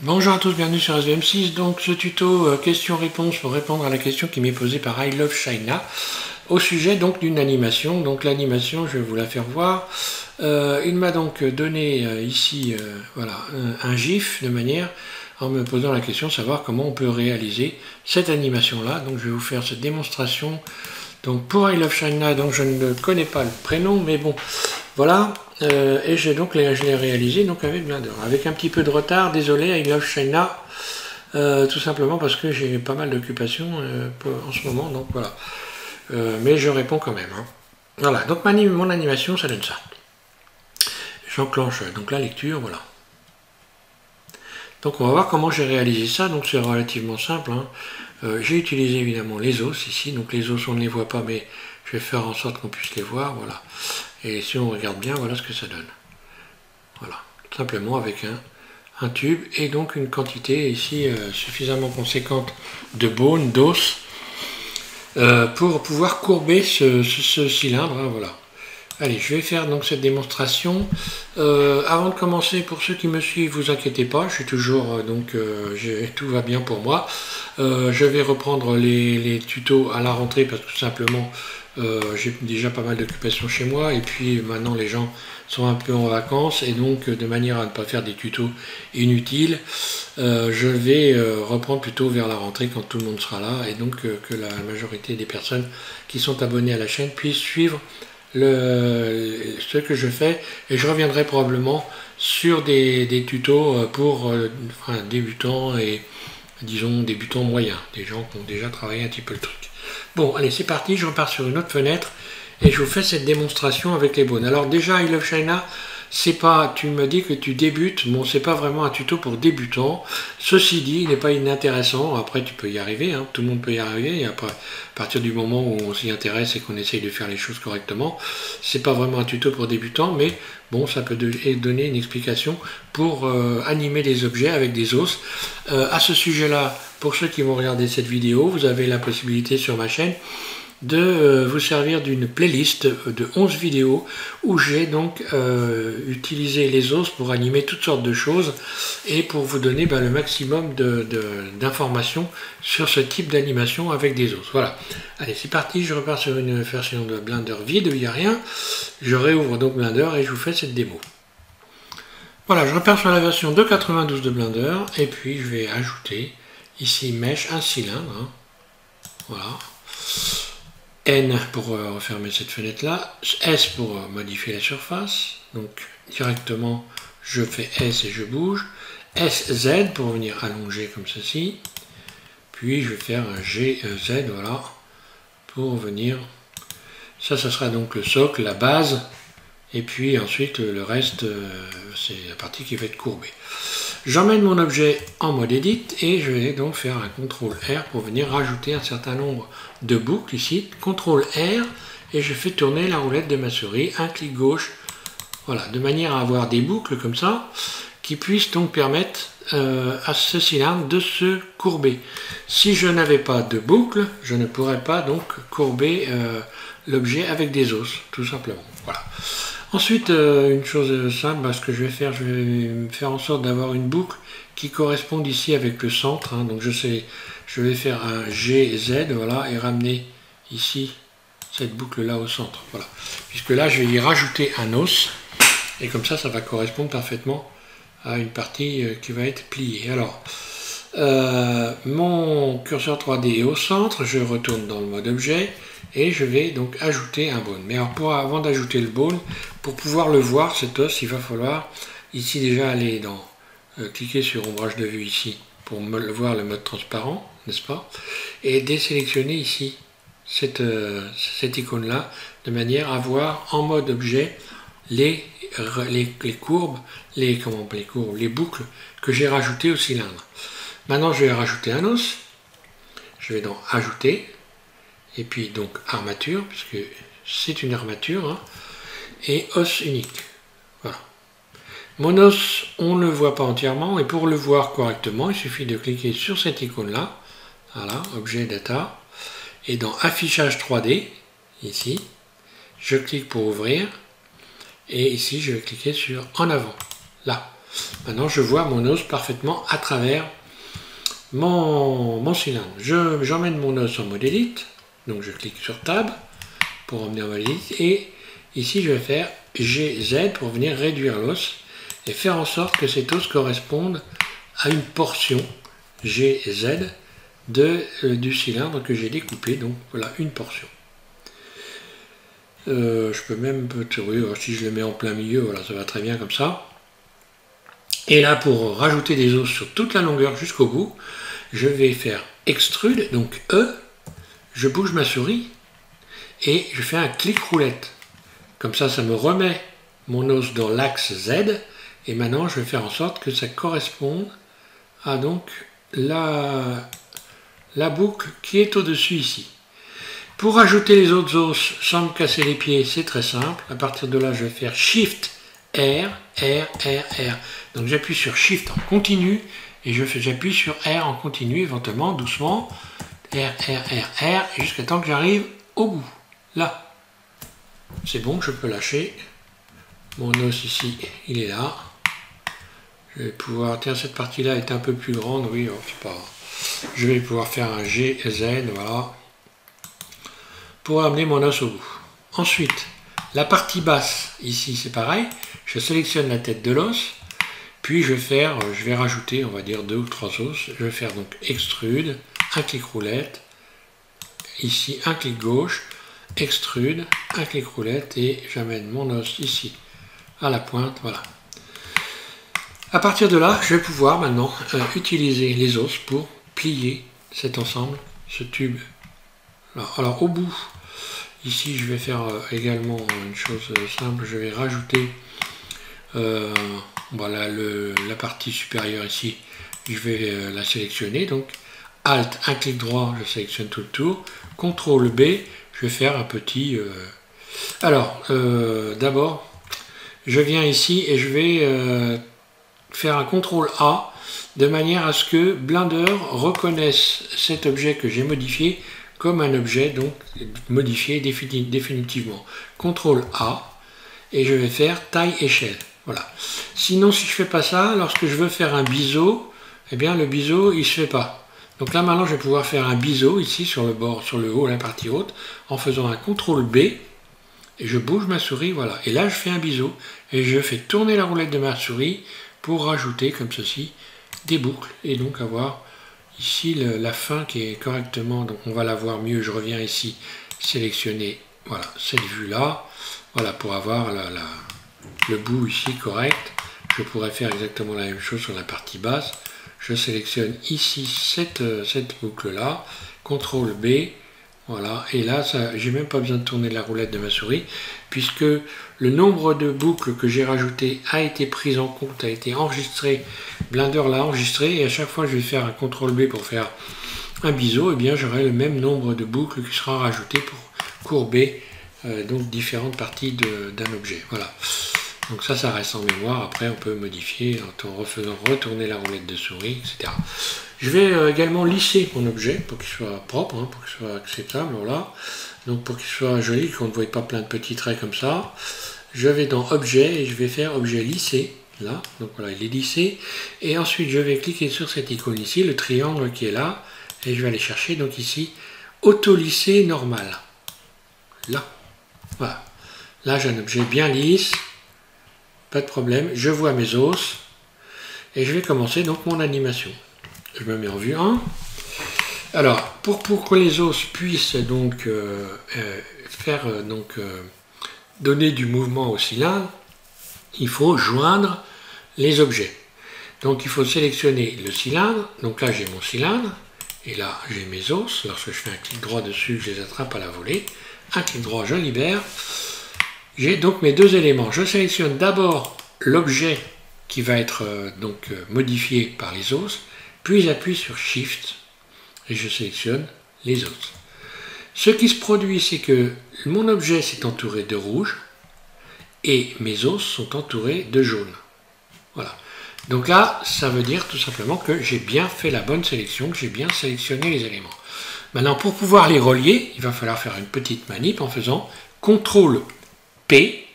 Bonjour à tous, bienvenue sur SVM6. Donc ce tuto question-réponse pour répondre à la question qui m'est posée par I Love China au sujet donc d'une animation. Donc l'animation, je vais vous la faire voir. Il m'a donc donné ici voilà, un GIF de manière en me posant la question de savoir comment on peut réaliser cette animation là. Donc je vais vous faire cette démonstration. Donc pour I Love China, donc je ne connais pas le prénom, mais bon, voilà. Et je l'ai réalisé donc avec Blender, avec un petit peu de retard, désolé I Love China, tout simplement parce que j'ai pas mal d'occupations en ce moment, donc voilà. Mais je réponds quand même. Hein. Voilà, donc mon animation, ça donne ça. J'enclenche donc la lecture, voilà. Donc on va voir comment j'ai réalisé ça, donc c'est relativement simple. Hein. J'ai utilisé évidemment les os ici, donc les os on ne les voit pas, mais je vais faire en sorte qu'on puisse les voir, voilà. Et si on regarde bien, voilà ce que ça donne. Voilà, simplement avec un tube et donc une quantité ici suffisamment conséquente de bone, d'os, pour pouvoir courber ce cylindre, hein, voilà. Allez, je vais faire donc cette démonstration. Avant de commencer, pour ceux qui me suivent, vous inquiétez pas, je suis toujours tout va bien pour moi. Je vais reprendre les tutos à la rentrée parce que tout simplement j'ai déjà pas mal d'occupations chez moi et puis maintenant les gens sont un peu en vacances et donc de manière à ne pas faire des tutos inutiles, je vais reprendre plutôt vers la rentrée quand tout le monde sera là et donc que la majorité des personnes qui sont abonnées à la chaîne puissent suivre ce que je fais et je reviendrai probablement sur des tutos pour débutants et disons débutants moyens, des gens qui ont déjà travaillé un petit peu le truc. Bon, allez, c'est parti, je repars sur une autre fenêtre et je vous fais cette démonstration avec les bones. Alors déjà, I Love China, c'est pas, tu me dis que tu débutes, bon, c'est pas vraiment un tuto pour débutants. Ceci dit, il n'est pas inintéressant, après tu peux y arriver, hein, tout le monde peut y arriver, et après, à partir du moment où on s'y intéresse et qu'on essaye de faire les choses correctement, c'est pas vraiment un tuto pour débutants, mais bon, ça peut donner une explication pour animer les objets avec des os. À ce sujet-là, pour ceux qui vont regarder cette vidéo, vous avez la possibilité sur ma chaîne de vous servir d'une playlist de 11 vidéos où j'ai donc utilisé les os pour animer toutes sortes de choses et pour vous donner le maximum d'informations sur ce type d'animation avec des os. Voilà. Allez, c'est parti, je repars sur une version de Blender vide où il n'y a rien. Je réouvre donc Blender et je vous fais cette démo. Voilà, je repars sur la version 2.92 de Blender et puis je vais ajouter ici Mesh, un cylindre. Hein. Voilà. N pour refermer cette fenêtre là, S pour modifier la surface, donc directement je fais S et je bouge, SZ pour venir allonger comme ceci, puis je vais faire un GZ, voilà, pour venir, ça sera donc le socle, la base, et puis ensuite le reste c'est la partie qui va être courbée. J'emmène mon objet en mode edit et je vais donc faire un CTRL R pour venir rajouter un certain nombre de boucles ici. CTRL R et je fais tourner la roulette de ma souris, un clic gauche, voilà, de manière à avoir des boucles comme ça qui puissent donc permettre à ce cylindre de se courber. Si je n'avais pas de boucle, je ne pourrais pas donc courber l'objet avec des os, tout simplement. Voilà. Ensuite, une chose simple, ce que je vais faire en sorte d'avoir une boucle qui corresponde ici avec le centre. Hein, donc je vais faire un GZ, voilà, et ramener ici cette boucle là au centre. Voilà. Puisque là, je vais y rajouter un os, et comme ça va correspondre parfaitement à une partie qui va être pliée. Alors, mon curseur 3D est au centre, je retourne dans le mode objet, et je vais donc ajouter un bone. Mais alors avant d'ajouter le bone, pour pouvoir le voir cet os, il va falloir ici déjà aller dans cliquer sur ombrage de vue ici pour voir le mode transparent, n'est-ce pas, et désélectionner ici cette icône là de manière à voir en mode objet les courbes, les boucles que j'ai rajoutées au cylindre. Maintenant je vais rajouter un os, je vais dans ajouter et puis donc armature, puisque c'est une armature, hein, et os unique. Voilà. Mon os, on ne le voit pas entièrement, et pour le voir correctement, il suffit de cliquer sur cette icône-là, voilà, objet data, et dans affichage 3D, ici, je clique pour ouvrir, et ici je vais cliquer sur en avant, là. Maintenant, je vois mon os parfaitement à travers mon cylindre. J'emmène mon os en mode édite. Donc, je clique sur Tab pour emmener en mode édite. Et ici, je vais faire GZ pour venir réduire l'os et faire en sorte que cet os corresponde à une portion GZ du cylindre que j'ai découpé. Donc, voilà, une portion. Je peux même, oui, si je le mets en plein milieu, voilà, ça va très bien comme ça. Et là, pour rajouter des os sur toute la longueur jusqu'au bout, je vais faire extrude, donc E, je bouge ma souris et je fais un clic roulette. Comme ça, ça me remet mon os dans l'axe Z. Et maintenant, je vais faire en sorte que ça corresponde à donc la boucle qui est au-dessus ici. Pour ajouter les autres os sans me casser les pieds, c'est très simple. À partir de là, je vais faire Shift R, R, R, R. Donc j'appuie sur Shift en continu et j'appuie sur R en continu, éventuellement, doucement. R, R, R, R, jusqu'à temps que j'arrive au bout. Là. C'est bon, je peux lâcher. Mon os ici, il est là. Je vais pouvoir... Tiens, cette partie-là est un peu plus grande. Oui, oh, c'est pas grave. Je vais pouvoir faire un G, Z, voilà. Pour amener mon os au bout. Ensuite, la partie basse, ici c'est pareil, je sélectionne la tête de l'os, puis je vais rajouter, on va dire 2 ou 3 os, je vais faire donc extrude, un clic roulette, ici un clic gauche, extrude, un clic roulette, et j'amène mon os ici, à la pointe, voilà. À partir de là, je vais pouvoir maintenant utiliser les os pour plier cet ensemble, ce tube. Alors au bout, ici je vais faire également une chose simple, je vais rajouter voilà, la partie supérieure ici, je vais la sélectionner, donc Alt, un clic droit, je sélectionne tout le tour, CTRL B, je vais faire un petit... Alors, d'abord, je viens ici et je vais faire un CTRL A, de manière à ce que Blender reconnaisse cet objet que j'ai modifié comme un objet donc modifié définitivement. CTRL A et je vais faire taille échelle. Voilà. Sinon, si je fais pas ça, lorsque je veux faire un biseau, eh bien le biseau il se fait pas. Donc là maintenant je vais pouvoir faire un biseau ici sur le bord, sur le haut, la partie haute, en faisant un CTRL B et je bouge ma souris, voilà. Et là je fais un biseau et je fais tourner la roulette de ma souris pour rajouter comme ceci des boucles et donc avoir ici la fin qui est correctement, donc on va la voir mieux, je reviens ici, sélectionner, voilà, cette vue-là, voilà, pour avoir le bout ici correct. Je pourrais faire exactement la même chose sur la partie basse. Je sélectionne ici cette boucle-là, CTRL B, voilà, et là, j'ai même pas besoin de tourner la roulette de ma souris, puisque le nombre de boucles que j'ai rajouté a été pris en compte, a été enregistré, Blender l'a enregistré, et à chaque fois que je vais faire un CTRL B pour faire un biseau, et bien j'aurai le même nombre de boucles qui sera rajouté pour courber donc différentes parties d'un objet. Voilà. Donc ça reste en mémoire. Après, on peut modifier en refaisant retourner la roulette de souris, etc. Je vais également lisser mon objet pour qu'il soit propre, hein, pour qu'il soit acceptable. Voilà. Donc pour qu'il soit joli, qu'on ne voit pas plein de petits traits comme ça. Je vais dans Objet et je vais faire Objet lissé. Là, donc voilà, il est lissé. Et ensuite, je vais cliquer sur cette icône ici, le triangle qui est là. Et je vais aller chercher, donc ici, Auto-lissé normal. Là. Voilà. Là, j'ai un objet bien lisse. Pas de problème. Je vois mes os. Et je vais commencer donc mon animation. Je me mets en vue 1. Alors, pour que les os puissent donc donner du mouvement au cylindre, il faut joindre les objets. Donc il faut sélectionner le cylindre. Donc là j'ai mon cylindre. Et là j'ai mes os. Lorsque je fais un clic droit dessus, je les attrape à la volée. Un clic droit, je libère. J'ai donc mes deux éléments. Je sélectionne d'abord l'objet qui va être modifié par les os. Puis j'appuie sur Shift. Et je sélectionne les os. Ce qui se produit, c'est que mon objet s'est entouré de rouge et mes os sont entourés de jaune. Voilà. Donc là, ça veut dire tout simplement que j'ai bien fait la bonne sélection, que j'ai bien sélectionné les éléments. Maintenant, pour pouvoir les relier, il va falloir faire une petite manip en faisant CTRL P.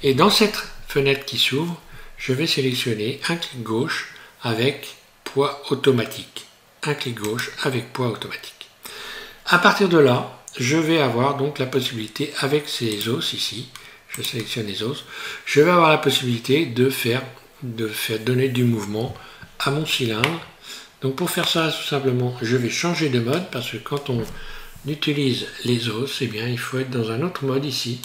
Et dans cette fenêtre qui s'ouvre, je vais sélectionner un clic gauche avec poids automatique. Un clic gauche avec poids automatique. À partir de là, je vais avoir donc la possibilité avec ces os ici, je sélectionne les os, je vais avoir la possibilité de faire donner du mouvement à mon cylindre. Donc pour faire ça, tout simplement, je vais changer de mode parce que quand on utilise les os, eh bien, il faut être dans un autre mode ici.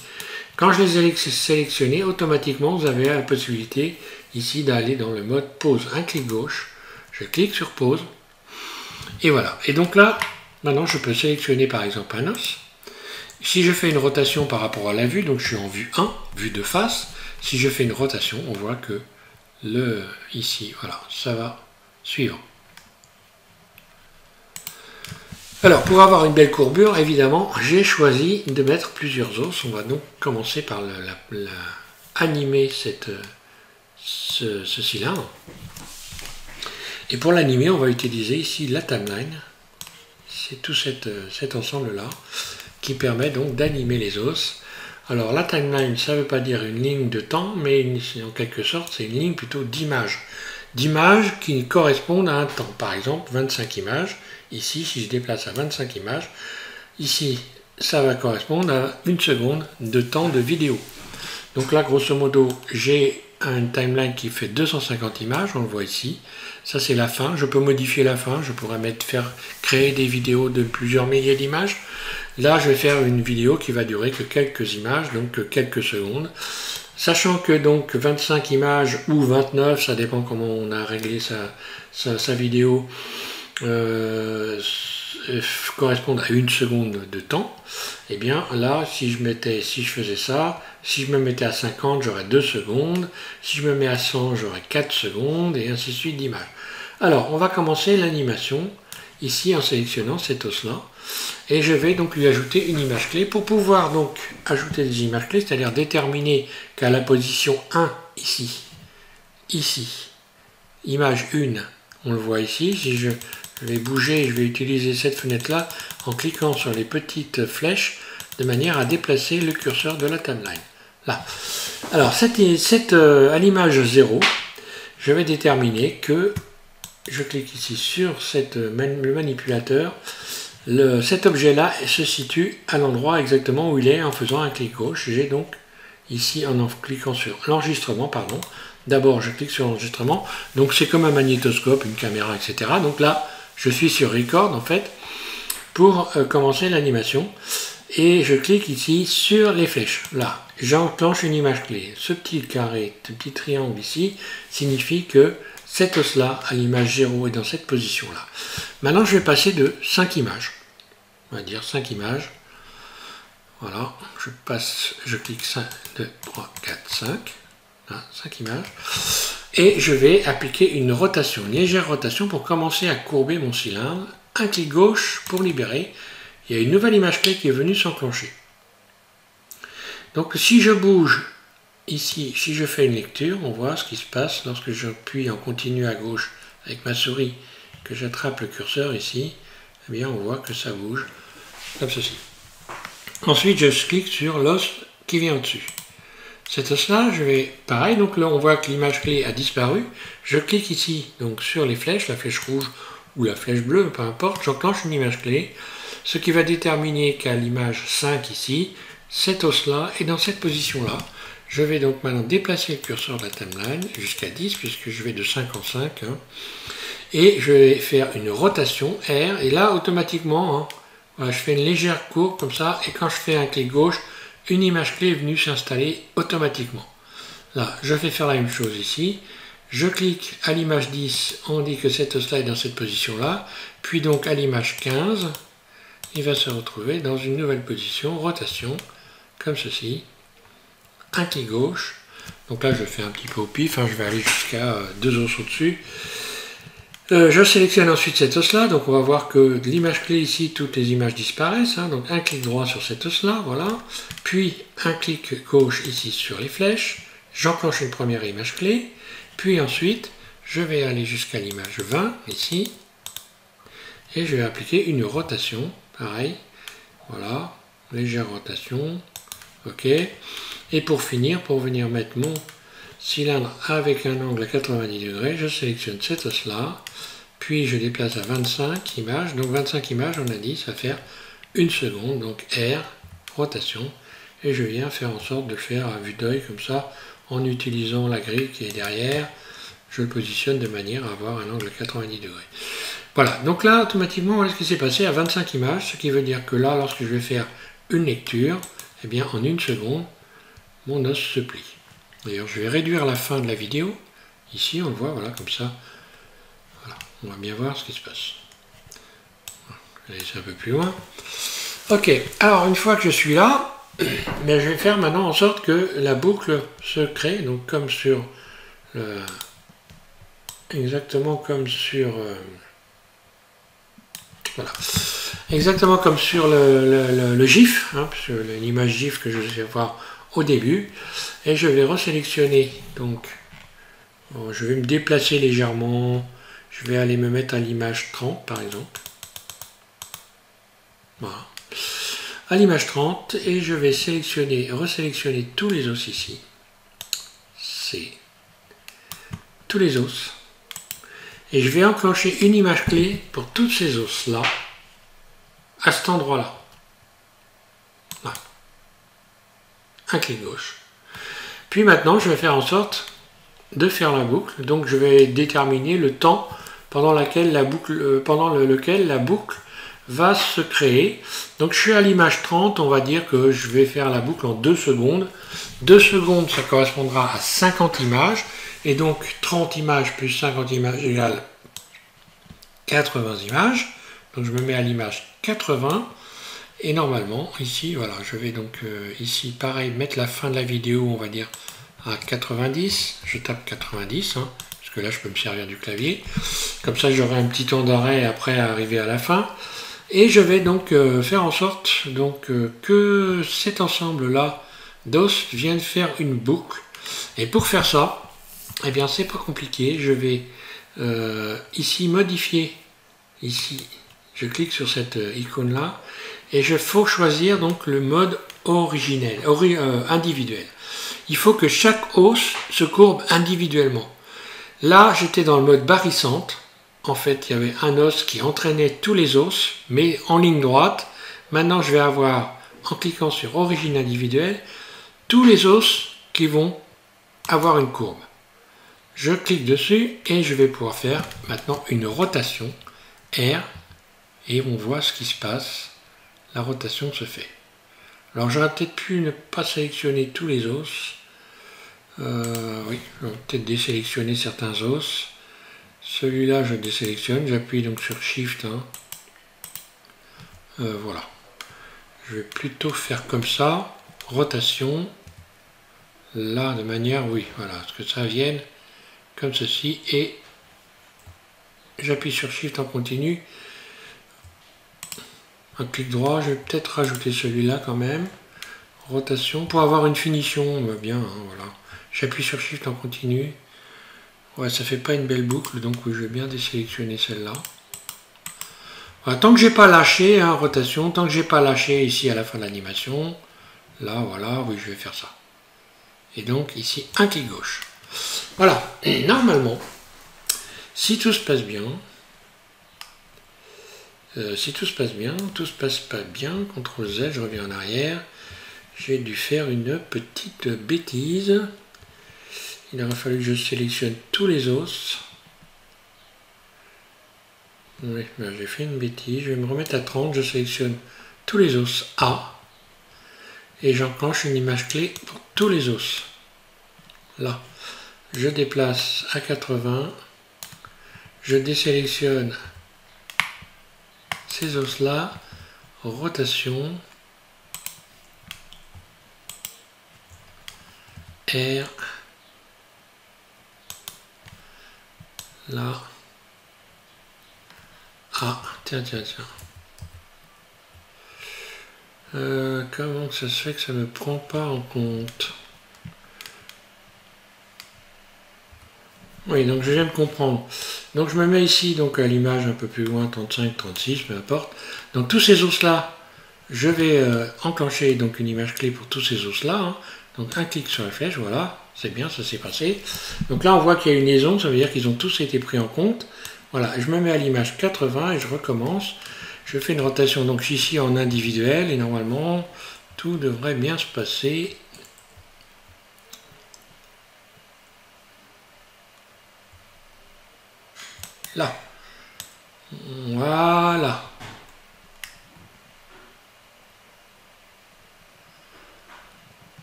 Quand je les ai sélectionnés, automatiquement, vous avez la possibilité ici d'aller dans le mode pause. Un clic gauche, je clique sur pause, et voilà. Et donc là, maintenant, je peux sélectionner par exemple un os. Si je fais une rotation par rapport à la vue, donc je suis en vue 1, vue de face, si je fais une rotation, on voit que ici, voilà, ça va suivre. Alors, pour avoir une belle courbure, évidemment, j'ai choisi de mettre plusieurs os. On va donc commencer par animer ce cylindre. Et pour l'animer, on va utiliser ici la timeline. C'est tout cet ensemble-là qui permet donc d'animer les os. Alors, la timeline, ça ne veut pas dire une ligne de temps, mais en quelque sorte, c'est une ligne plutôt d'images. D'images qui correspondent à un temps. Par exemple, 25 images. Ici, si je déplace à 25 images, ici, ça va correspondre à 1 seconde de temps de vidéo. Donc là, grosso modo, j'ai une timeline qui fait 250 images, on le voit ici. Ça, c'est la fin. Je peux modifier la fin. Je pourrais créer des vidéos de plusieurs milliers d'images. Là, je vais faire une vidéo qui va durer que quelques images, donc que quelques secondes. Sachant que donc 25 images ou 29, ça dépend comment on a réglé sa vidéo, correspondent à 1 seconde de temps, et bien là, si je faisais ça, si je me mettais à 50, j'aurais 2 secondes, si je me mets à 100, j'aurais 4 secondes, et ainsi de suite d'images. Alors, on va commencer l'animation, ici en sélectionnant cet os-là, et je vais donc lui ajouter une image clé. Pour pouvoir donc ajouter des images clés, c'est-à-dire déterminer qu'à la position 1, ici, image 1, on le voit ici, si je vais bouger, je vais utiliser cette fenêtre-là en cliquant sur les petites flèches de manière à déplacer le curseur de la timeline. Là. Alors, à l'image 0, je vais déterminer que je clique ici sur le manipulateur. Cet objet-là se situe à l'endroit exactement où il est en faisant un clic gauche. J'ai donc ici, en cliquant sur l'enregistrement, pardon, d'abord je clique sur l'enregistrement, donc c'est comme un magnétoscope, une caméra, etc. Donc là, je suis sur Record en fait, pour commencer l'animation, et je clique ici sur les flèches. Là, j'enclenche une image clé. Ce petit carré, ce petit triangle ici, signifie que cet os-là, à l'image 0, est dans cette position-là. Maintenant, je vais passer de 5 images. On va dire 5 images. Voilà, je clique 5, 2, 3, 4, 5. Là, 5 images. Et je vais appliquer une rotation, une légère rotation pour commencer à courber mon cylindre. Un clic gauche pour libérer. Il y a une nouvelle image clé qui est venue s'enclencher. Donc si je bouge ici, si je fais une lecture, on voit ce qui se passe lorsque j'appuie en continu à gauche avec ma souris, que j'attrape le curseur ici, eh bien on voit que ça bouge comme ceci. Ensuite je clique sur l'os qui vient au-dessus. Cet os-là, je vais, pareil, donc là on voit que l'image clé a disparu. Je clique ici donc sur les flèches, la flèche rouge ou la flèche bleue, peu importe, j'enclenche une image clé, ce qui va déterminer qu'à l'image 5 ici, cet os-là est dans cette position-là. Je vais donc maintenant déplacer le curseur de la timeline jusqu'à 10, puisque je vais de 5 en 5. Hein, et je vais faire une rotation R, et là, automatiquement, hein, voilà, je fais une légère courbe comme ça, et quand je fais un clic gauche, une image clé est venue s'installer automatiquement. Là, je vais faire la même chose ici. Je clique à l'image 10, on dit que cet os-là est dans cette position-là, puis donc à l'image 15, il va se retrouver dans une nouvelle position, rotation, comme ceci. Un clic gauche, donc là je fais un petit peu au pif, hein, je vais aller jusqu'à 2 os au-dessus. Je sélectionne ensuite cet os-là, donc on va voir que de l'image clé ici, toutes les images disparaissent, hein, donc un clic droit sur cet os-là, voilà, puis un clic gauche ici sur les flèches, j'enclenche une première image clé, puis ensuite je vais aller jusqu'à l'image 20, ici, et je vais appliquer une rotation, pareil, voilà, légère rotation, ok. Et pour finir, pour venir mettre cylindre avec un angle à 90 degrés, je sélectionne cet os-là, puis je déplace à 25 images. Donc 25 images, on a dit, ça va faire 1 seconde, donc R, rotation, et je viens faire en sorte de le faire à vue d'œil comme ça, en utilisant la grille qui est derrière. Je le positionne de manière à avoir un angle à 90 degrés. Voilà, donc là, automatiquement, voilà ce qui s'est passé à 25 images, ce qui veut dire que là, lorsque je vais faire une lecture, eh bien, en 1 seconde, mon os se plie. D'ailleurs, je vais réduire la fin de la vidéo. Ici, on le voit, voilà, comme ça. Voilà, on va bien voir ce qui se passe. Je vais laisser un peu plus loin. Ok, alors, une fois que je suis là, mais je vais faire maintenant en sorte que la boucle se crée, donc comme sur le... Exactement comme sur... voilà. Exactement comme sur le GIF, hein, l'image GIF que je vais voir au début. Et je vais resélectionner. Donc, bon, je vais me déplacer légèrement. Je vais aller me mettre à l'image 30 par exemple. Voilà. À l'image 30. Et je vais sélectionner, resélectionner tous les os ici. C'est tous les os. Et je vais enclencher une image clé pour toutes ces os-là, à cet endroit-là. Voilà. Un clic gauche. Puis maintenant, je vais faire en sorte de faire la boucle. Donc je vais déterminer le temps pendant lequel la boucle va se créer. Donc je suis à l'image 30, on va dire que je vais faire la boucle en 2 secondes. 2 secondes, ça correspondra à 50 images. Et donc 30 images plus 50 images égale 80 images. Donc je me mets à l'image 80. Et normalement, ici, voilà, je vais donc ici, pareil, mettre la fin de la vidéo, on va dire, à 90. Je tape 90, hein, parce que là, je peux me servir du clavier. Comme ça, j'aurai un petit temps d'arrêt après à arriver à la fin. Et je vais donc faire en sorte donc, que cet ensemble-là d'os vienne faire une boucle. Et pour faire ça, eh bien, c'est pas compliqué. Je vais ici modifier. Ici, je clique sur cette icône-là. Et il faut choisir donc le mode originel, individuel. Il faut que chaque os se courbe individuellement. Là, j'étais dans le mode barrissante. En fait, il y avait un os qui entraînait tous les os, mais en ligne droite. Maintenant, je vais avoir, en cliquant sur origine individuelle, tous les os qui vont avoir une courbe. Je clique dessus et je vais pouvoir faire maintenant une rotation R. Et on voit ce qui se passe. La rotation se fait. Alors j'aurais peut-être pu ne pas sélectionner tous les os. Oui, j'aurais peut-être désélectionné certains os. Celui-là, je désélectionne. J'appuie donc sur Shift. Hein. Voilà. Je vais plutôt faire comme ça. Rotation. Là, de manière, oui, voilà, ce que ça vienne comme ceci. Et j'appuie sur Shift en continu. Un clic droit, je vais peut-être rajouter celui-là quand même. Rotation, pour avoir une finition, bien, hein, voilà. J'appuie sur Shift en continu. Ouais, ça fait pas une belle boucle, donc oui, je vais bien désélectionner celle-là. Voilà, tant que j'ai pas lâché, hein, rotation, tant que j'ai pas lâché ici à la fin de l'animation, là, voilà, oui, je vais faire ça. Et donc, ici, un clic gauche. Voilà, et normalement, si tout se passe bien, tout se passe pas bien, CTRL Z, je reviens en arrière, j'ai dû faire une petite bêtise. Il aurait fallu que je sélectionne tous les os. Oui, ben j'ai fait une bêtise, je vais me remettre à 30, je sélectionne tous les os A, et j'enclenche une image clé pour tous les os. Là, je déplace à 80, je désélectionne ces os-là, rotation, R, là, A, tiens. Comment ça se fait que ça ne me prend pas en compte? Oui, donc je viens de comprendre. Donc je me mets ici donc à l'image un peu plus loin, 35, 36, peu importe. Donc tous ces os-là, je vais enclencher donc une image clé pour tous ces os-là. Hein. Donc un clic sur la flèche, voilà. c'est bien, ça s'est passé. Donc là, on voit qu'il y a une liaison, ça veut dire qu'ils ont tous été pris en compte. Voilà, je me mets à l'image 80 et je recommence. Je fais une rotation donc ici en individuel et normalement, tout devrait bien se passer. Là. Voilà.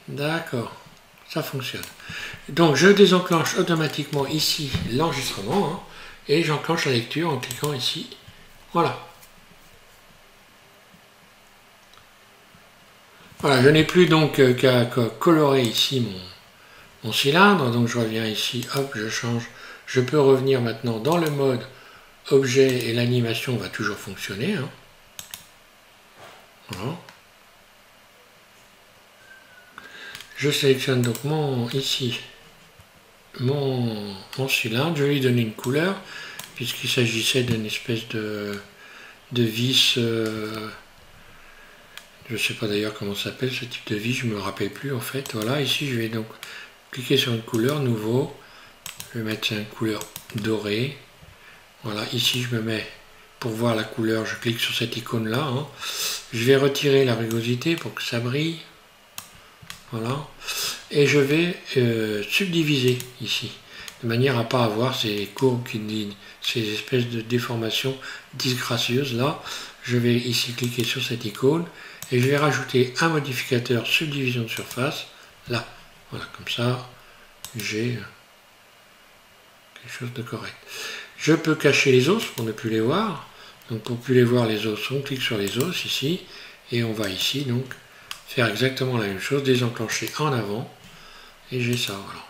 D'accord, ça fonctionne. Donc je désenclenche automatiquement ici l'enregistrement hein, et j'enclenche la lecture en cliquant ici. Voilà. Voilà, je n'ai plus donc qu'à colorer ici mon cylindre. Donc je reviens ici, hop, je change. Je peux revenir maintenant dans le mode objet et l'animation va toujours fonctionner. Hein. Voilà. Je sélectionne donc ici mon cylindre, je vais lui donner une couleur, puisqu'il s'agissait d'une espèce de vis, je ne sais pas d'ailleurs comment ça s'appelle ce type de vis, je ne me rappelle plus en fait. Voilà, ici je vais donc cliquer sur une couleur, nouveau, je vais mettre une couleur dorée. Voilà, ici je me mets, pour voir la couleur, je clique sur cette icône là. Hein. Je vais retirer la rugosité pour que ça brille. Voilà. Et je vais subdiviser ici, de manière à ne pas avoir ces courbes, ces espèces de déformations disgracieuses. Là, je vais ici cliquer sur cette icône et je vais rajouter un modificateur subdivision de surface. Là, voilà, comme ça, j'ai quelque chose de correct. Je peux cacher les os pour ne plus les voir. Donc pour ne plus les voir les os, on clique sur les os ici et on va ici donc faire exactement la même chose, désenclencher en avant, et j'ai ça, voilà.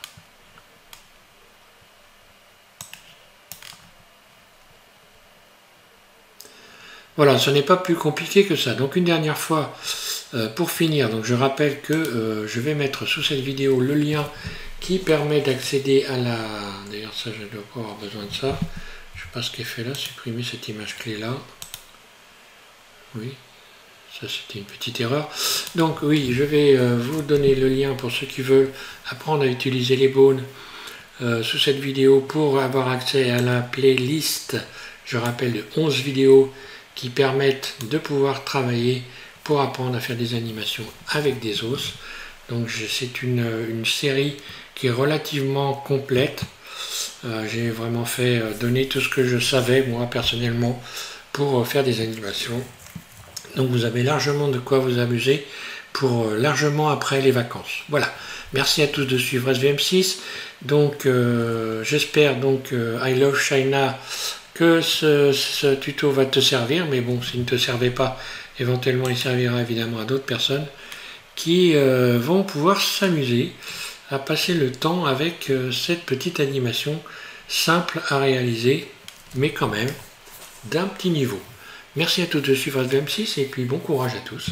Voilà, ce n'est pas plus compliqué que ça. Donc une dernière fois, pour finir, donc je rappelle que je vais mettre sous cette vidéo le lien qui permet d'accéder à la... D'ailleurs ça, je ne dois pas avoir besoin de ça. Je ne sais pas ce qui est fait là, supprimer cette image clé là. Oui. Ça c'était une petite erreur. Donc oui, je vais vous donner le lien pour ceux qui veulent apprendre à utiliser les bones sous cette vidéo pour avoir accès à la playlist, je rappelle, de 11 vidéos qui permettent de pouvoir travailler pour apprendre à faire des animations avec des os. Donc c'est une série qui est relativement complète. J'ai vraiment fait donner tout ce que je savais moi personnellement pour faire des animations. Donc vous avez largement de quoi vous amuser pour largement après les vacances. Voilà. Merci à tous de suivre SVM6. Donc j'espère donc I Love China que ce tuto va te servir. Mais bon, s'il ne te servait pas, éventuellement il servira évidemment à d'autres personnes qui vont pouvoir s'amuser à passer le temps avec cette petite animation simple à réaliser, mais quand même d'un petit niveau. Merci à tous de suivre SVM6 et puis bon courage à tous.